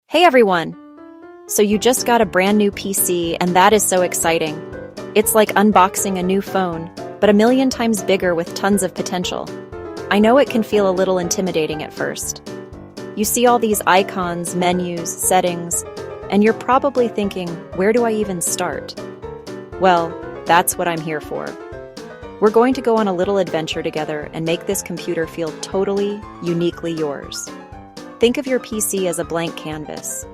Hey everyone! So you just got a brand new PC and that is so exciting. It's like unboxing a new phone, but a million times bigger with tons of potential. I know it can feel a little intimidating at first. You see all these icons, menus, settings, and you're probably thinking, where do I even start? Well, that's what I'm here for. We're going to go on a little adventure together and make this computer feel totally, uniquely yours. Think of your PC as a blank canvas.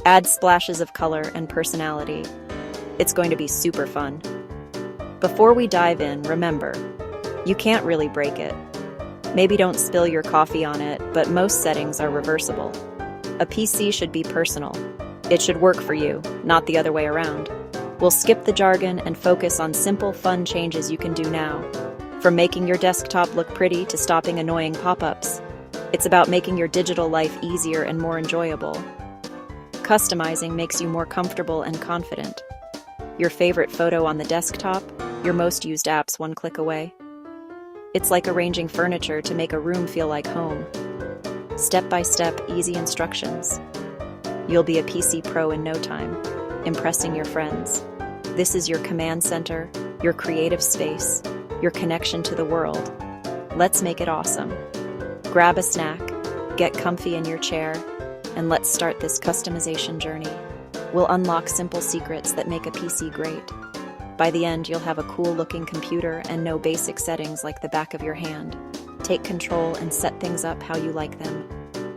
Add splashes of color and personality. It's going to be super fun. Before we dive in, remember, you can't really break it. Maybe don't spill your coffee on it, but most settings are reversible. A PC should be personal. It should work for you, not the other way around. We'll skip the jargon and focus on simple, fun changes you can do now. From making your desktop look pretty to stopping annoying pop-ups. It's about making your digital life easier and more enjoyable. Customizing makes you more comfortable and confident. Your favorite photo on the desktop, your most used apps one click away. It's like arranging furniture to make a room feel like home. Step-by-step, easy instructions. You'll be a PC pro in no time, impressing your friends. This is your command center, your creative space, your connection to the world. Let's make it awesome. Grab a snack, get comfy in your chair, and let's start this customization journey. We'll unlock simple secrets that make a PC great. By the end, you'll have a cool-looking computer and know basic settings like the back of your hand. Take control and set things up how you like them.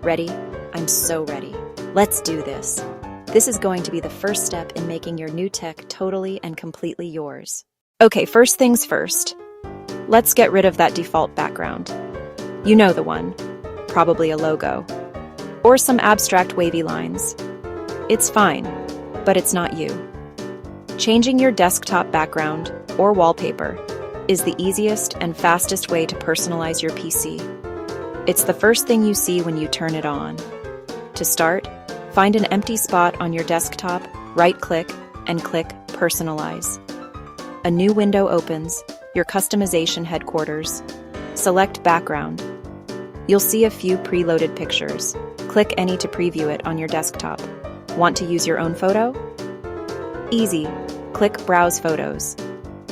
Ready? I'm so ready. Let's do this. This is going to be the first step in making your new tech totally and completely yours. Okay, first things first. Let's get rid of that default background. You know the one. Probably a logo. Or some abstract wavy lines. It's fine, but it's not you. Changing your desktop background or wallpaper is the easiest and fastest way to personalize your PC. It's the first thing you see when you turn it on. To start, find an empty spot on your desktop, right-click, and click Personalize. A new window opens, your customization headquarters. Select Background. You'll see a few preloaded pictures. Click any to preview it on your desktop. Want to use your own photo? Easy. Click Browse Photos.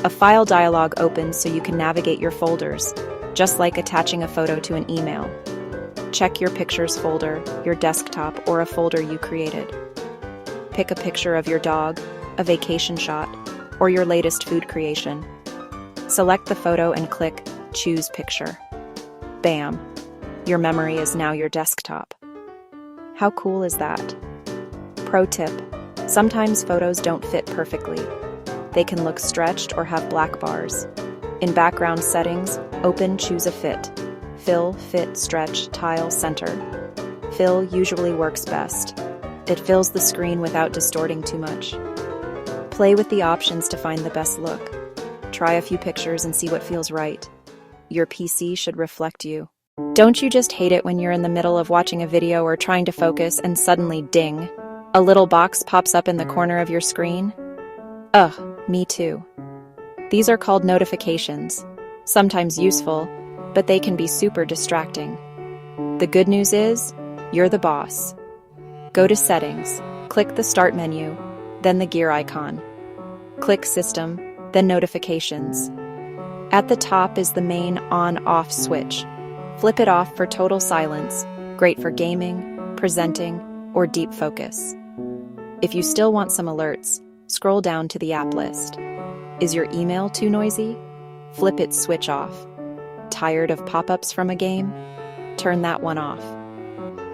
A file dialog opens so you can navigate your folders, just like attaching a photo to an email. Check your Pictures folder, your desktop, or a folder you created. Pick a picture of your dog, a vacation shot, or your latest food creation. Select the photo and click Choose Picture. Bam! Your memory is now your desktop. How cool is that? Pro tip: sometimes photos don't fit perfectly. They can look stretched or have black bars. In background settings, open Choose a Fit. Fill, Fit, Stretch, Tile, Center. Fill usually works best. It fills the screen without distorting too much. Play with the options to find the best look. Try a few pictures and see what feels right. Your PC should reflect you. Don't you just hate it when you're in the middle of watching a video or trying to focus and suddenly ding, a little box pops up in the corner of your screen? Ugh, me too. These are called notifications, sometimes useful, but they can be super distracting. The good news is, you're the boss. Go to Settings, click the Start menu, then the gear icon. Click System, then Notifications. At the top is the main on-off switch. Flip it off for total silence, great for gaming, presenting, or deep focus. If you still want some alerts, scroll down to the app list. Is your email too noisy? Flip its switch off. Tired of pop-ups from a game? Turn that one off.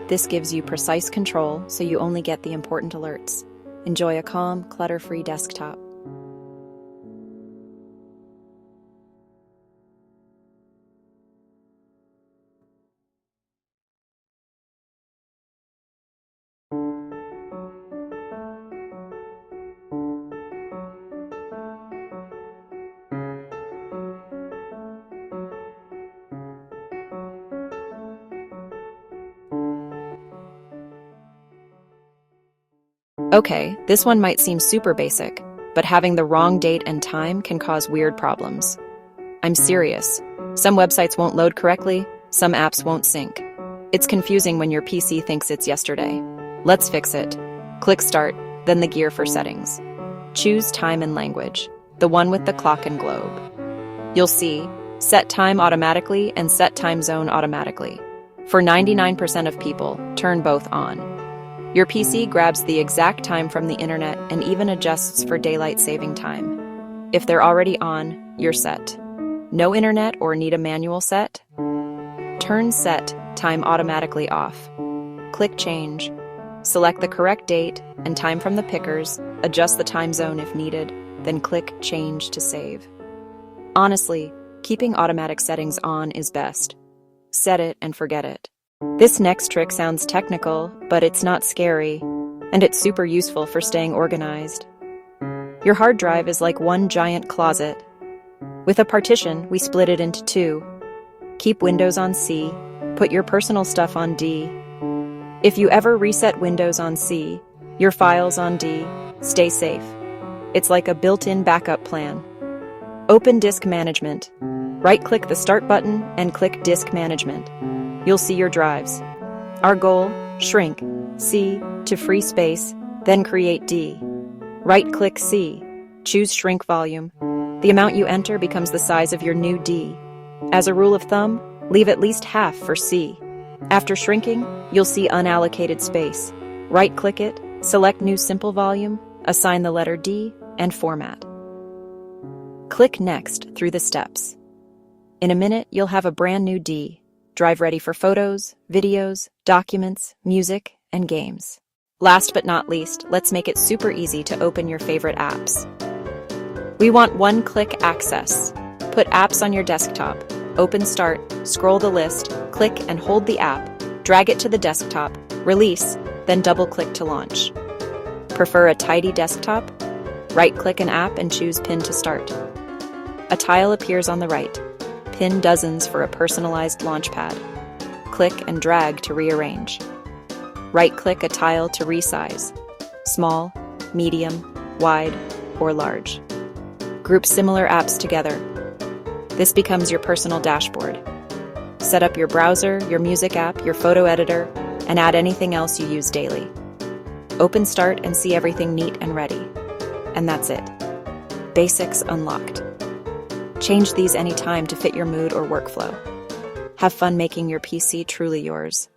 This gives you precise control so you only get the important alerts. Enjoy a calm, clutter-free desktop. Okay, this one might seem super basic, but having the wrong date and time can cause weird problems. I'm serious. Some websites won't load correctly, some apps won't sync. It's confusing when your PC thinks it's yesterday. Let's fix it. Click Start, then the gear for settings. Choose Time and Language, the one with the clock and globe. You'll see Set Time Automatically and Set Time Zone Automatically. For 99% of people, turn both on. Your PC grabs the exact time from the internet and even adjusts for daylight saving time. If they're already on, you're set. No internet or need a manual set? Turn Set Time Automatically off. Click Change. Select the correct date and time from the pickers, adjust the time zone if needed, then click Change to save. Honestly, keeping automatic settings on is best. Set it and forget it. This next trick sounds technical, but it's not scary, and it's super useful for staying organized. Your hard drive is like one giant closet. With a partition, we split it into two. Keep Windows on C, put your personal stuff on D. If you ever reset Windows on C, your files on D, stay safe. It's like a built-in backup plan. Open Disk Management. Right-click the Start button and click Disk Management. You'll see your drives. Our goal, shrink C to free space, then create D. Right-click C, choose Shrink Volume. The amount you enter becomes the size of your new D. As a rule of thumb, leave at least half for C. After shrinking, you'll see unallocated space. Right-click it, select New Simple Volume, assign the letter D, and format. Click Next through the steps. In a minute, you'll have a brand new D, drive ready for photos, videos, documents, music, and games. Last but not least, let's make it super easy to open your favorite apps. We want one-click access. Put apps on your desktop. Open Start, scroll the list, click and hold the app, drag it to the desktop, release, then double-click to launch. Prefer a tidy desktop? Right-click an app and choose Pin to start. A tile appears on the right. Pin dozens for a personalized launchpad. Click and drag to rearrange. Right-click a tile to resize. Small, medium, wide, or large. Group similar apps together. This becomes your personal dashboard. Set up your browser, your music app, your photo editor, and add anything else you use daily. Open Start and see everything neat and ready. And that's it. Basics unlocked. Change these anytime to fit your mood or workflow. Have fun making your PC truly yours.